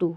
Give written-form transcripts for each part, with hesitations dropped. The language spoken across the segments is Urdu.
2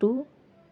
2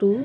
2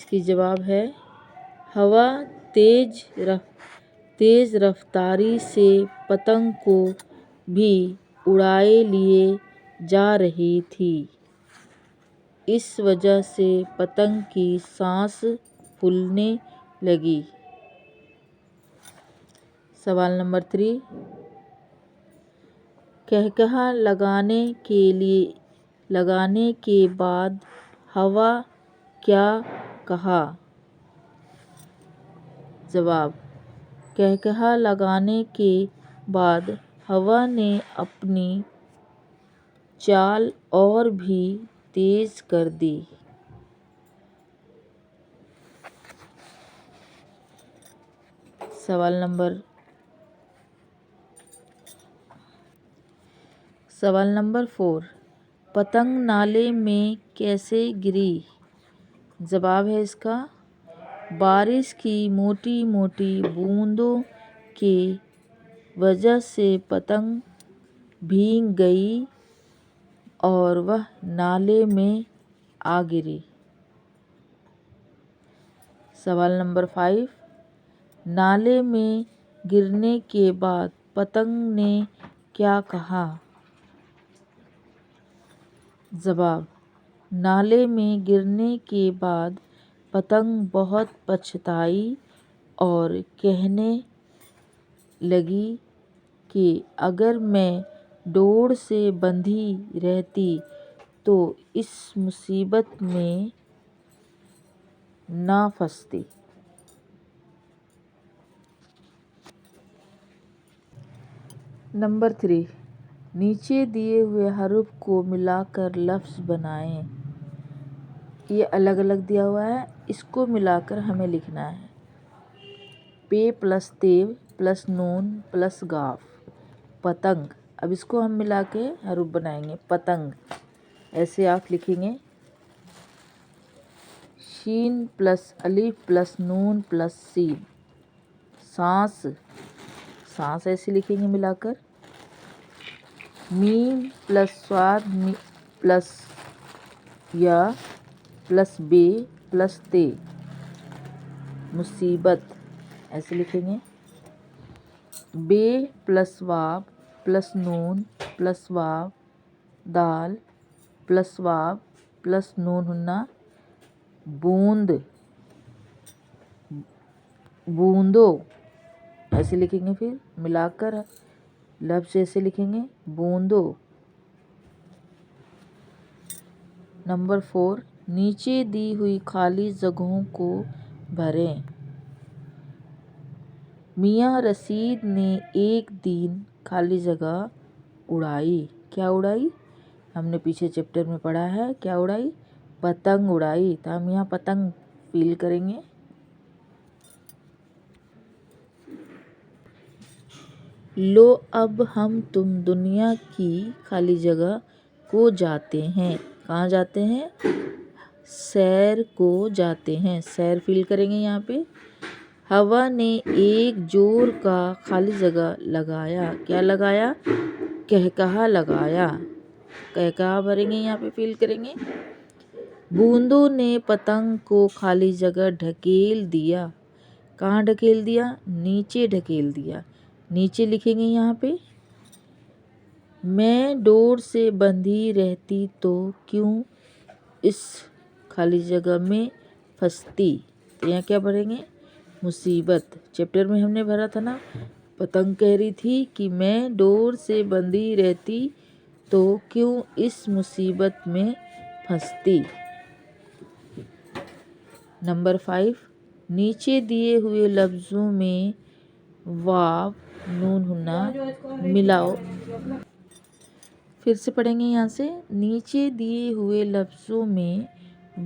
اس کی جواب ہے ہوا تیز رفتاری سے پتنگ کو بھی اڑائے لیے جا رہی تھی، اس وجہ سے پتنگ کی سانس پھولنے لگی۔ سوال نمبر 3، قہقہہ لگانے کے بعد ہوا کیا کہا؟ جواب، قہقہہ لگانے کے بعد ہوا نے اپنی چال اور بھی تیز کر دی۔ سوال نمبر 4، پتنگ نالے میں کیسے گری؟ جواب ہے اس کا بارش کی موٹی موٹی بوندوں کی وجہ سے پتنگ بھیگ گئی اور وہ نالے میں آ گری۔ سوال نمبر 5، نالے میں گرنے کے بعد پتنگ نے کیا کہا؟ جواب، نالے میں گرنے کے بعد پتنگ بہت پچھتائی اور کہنے لگی کہ اگر میں ڈور سے بندھی رہتی تو اس مصیبت میں نہ پھنستی۔ نمبر 3، نیچے دیے ہوئے حروف کو ملا کر لفظ بنائیں۔ یہ الگ الگ دیا ہوا ہے، اس کو ملا کر ہمیں لکھنا ہے۔ پ پلس ت پلس ن پلس گ، پتنگ۔ اب اس کو ہم ملا کے حروف بنائیں گے، پتنگ ایسے آپ لکھیں گے۔ ش پلس الف پلس ن پلس س، سانس، سانس ایسے لکھیں گے ملا کر۔ م پلس ص پلس ی پلس ب پلس ت، مصیبت ایسے لکھیں گے۔ ب پلس و پلس ن پلس و د پلس و پلس ن بوند، بوندوں ایسے لکھیں گے، پھر ملا کر لفظ ایسے لکھیں گے، بوندوں۔ نمبر 4، نیچے دی ہوئی خالی جگہوں کو بھریں۔ میاں رشید نے ایک دن خالی جگہ اڑائی۔ کیا اڑائی؟ ہم نے پیچھے چیپٹر میں پڑھا ہے، کیا اڑائی؟ پتنگ اڑائی، تو ہم یہاں پتنگ فیل کریں گے۔ لو اب ہم تم دنیا کی خالی جگہ کو جاتے ہیں۔ کہاں جاتے ہیں؟ سیر کو جاتے ہیں، سیر فیل کریں گے یہاں پہ۔ ہوا نے ایک زور کا خالی جگہ لگایا۔ کیا لگایا؟ قہقہہ لگایا، قہقہہ بھریں گے یہاں پہ، فیل کریں گے۔ بوندوں نے پتنگ کو خالی جگہ ڈھکیل دیا۔ کہاں ڈھکیل دیا؟ نیچے ڈھکیل دیا، نیچے لکھیں گے یہاں پہ۔ میں ڈور سے بندھی رہتی تو کیوں اس خالی جگہ میں پھنستی، تو یہاں کیا بھریں گے؟ مصیبت۔ چیپٹر میں ہم نے بھرا تھا نا، پتنگ کہہ رہی تھی کہ میں ڈور سے بندھی رہتی تو کیوں اس مصیبت میں پھنستی۔ نمبر 5، نیچے دیے ہوئے لفظوں میں واو ن ملاؤ۔ پھر سے پڑھیں گے یہاں سے، نیچے دیے ہوئے لفظوں میں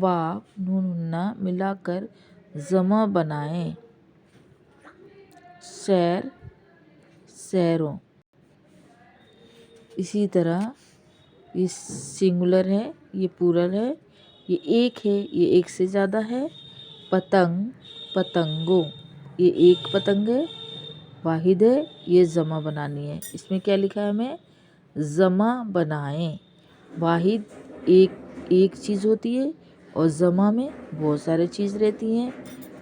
واو ن ملا کر جمع بنائیں۔ سیر، سیروں۔ اسی طرح یہ سنگولر ہے، یہ پلورل ہے، یہ ایک ہے، یہ ایک سے زیادہ ہے۔ پتنگ، پتنگوں، یہ ایک پتنگ ہے، واحد ہے، یہ جمع بنانی ہے۔ اس میں کیا لکھا ہے ہمیں؟ جمع بنائیں۔ واحد ایک چیز ہوتی ہے، اور جمع میں بہت سارے چیز رہتی ہیں،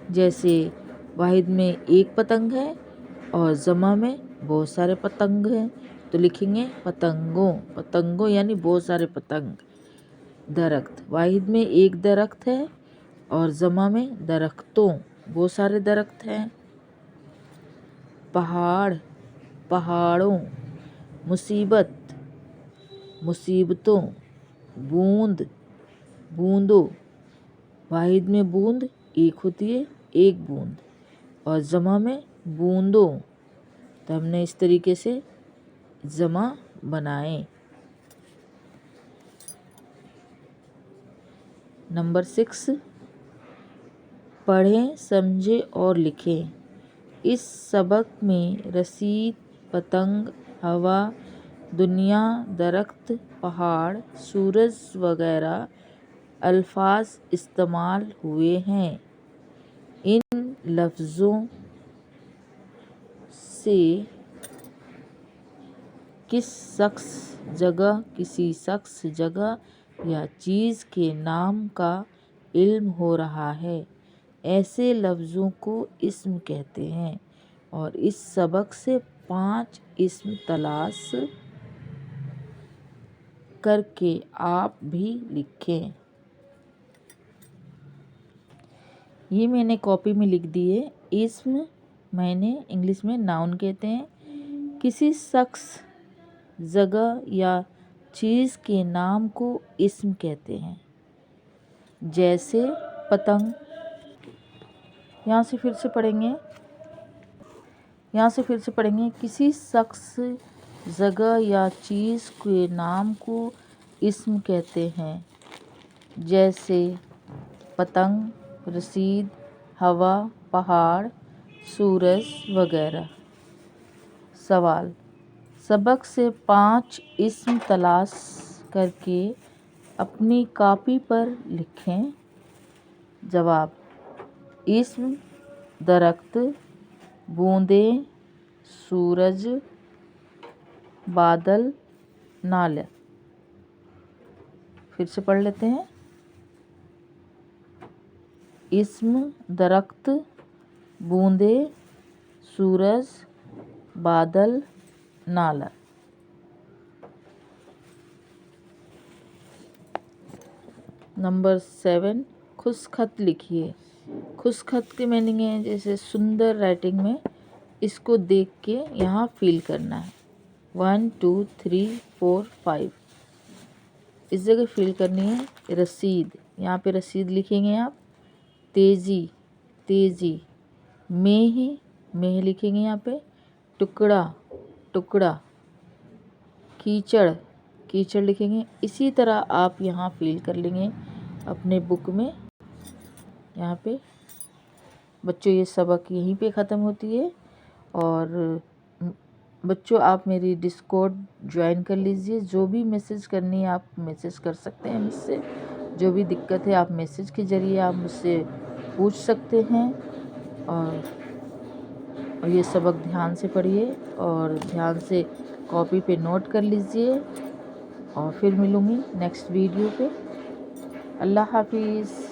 جیسے واحد میں ایک پتنگ ہے اور جمع میں بہت سارے پتنگ ہیں، تو لکھیں گے پتنگوں، پتنگوں یعنی بہت سارے پتنگ۔ درخت، واحد میں ایک درخت ہے اور جمع میں درختوں، بہت سارے درخت ہیں۔ پہاڑ، پہاڑوں۔ مصیبت، مصیبتوں۔ بوند، بوندوں، واحد میں بوند ایک ہوتی ہے، ایک بوند، اور جمع میں بوندوں، تو ہم نے اس طریقے سے جمع بنائیں۔ نمبر 6، پڑھیں، سمجھیں اور لکھیں۔ اس سبق میں رسید، پتنگ، ہوا، دنیا، درخت، پہاڑ، سورج وغیرہ الفاظ استعمال ہوئے ہیں۔ ان لفظوں سے کسی شخص، جگہ یا چیز کے نام کا علم ہو رہا ہے۔ ایسے لفظوں کو اسم کہتے ہیں، اور اس سبق سے 5 اسم تلاش کر کے آپ بھی لکھیں۔ یہ میں نے کاپی میں لکھ دیے۔ اسم میں نے انگلش میں ناؤن کہتے ہیں۔ کسی شخص، جگہ یا چیز کے نام کو اسم کہتے ہیں، جیسے پتنگ۔ یہاں سے پھر سے پڑھیں گے۔ کسی شخص، جگہ یا چیز کے نام کو اسم کہتے ہیں، جیسے پتنگ، رسید، ہوا، پہاڑ، سورج وغیرہ۔ سوال، سبق سے 5 اسم تلاش کر کے اپنی کاپی پر لکھیں۔ جواب، اسم: درخت، بوندیں، سورج، بادل، نالا۔ پھر سے پڑھ لیتے ہیں۔ اسم: درخت، بوندیں، سورج، بادل، نالا۔ نمبر 7، خوش خط لکھیے۔ خوش خط کے میننگ ہے جیسے سندر رائٹنگ میں اس کو دیکھ کے یہاں فیل کرنا ہے۔ 1 2 3 4 5 اس جگہ فیل کرنی ہے۔ رسید، یہاں پہ رسید لکھیں گے آپ۔ تیزی، تیزی۔ مہ لکھیں گے یہاں پہ۔ ٹکڑا، ٹکڑا۔ کیچڑ، کیچڑ لکھیں گے۔ اسی طرح آپ یہاں فیل کر لیں گے اپنے بک میں۔ یہاں پہ بچوں یہ سبق یہیں پہ ختم ہوتی ہے، اور بچوں آپ میری ڈسکورڈ جوائن کر لیجئے۔ جو بھی میسج کرنی ہے آپ میسج کر سکتے ہیں مجھ سے، جو بھی دقت ہے آپ میسج کے ذریعے آپ مجھ سے پوچھ سکتے ہیں۔ اور یہ سبق دھیان سے پڑھیے اور دھیان سے کاپی پہ نوٹ کر لیجئے، اور پھر ملوں گی نیکسٹ ویڈیو پہ۔ اللہ حافظ۔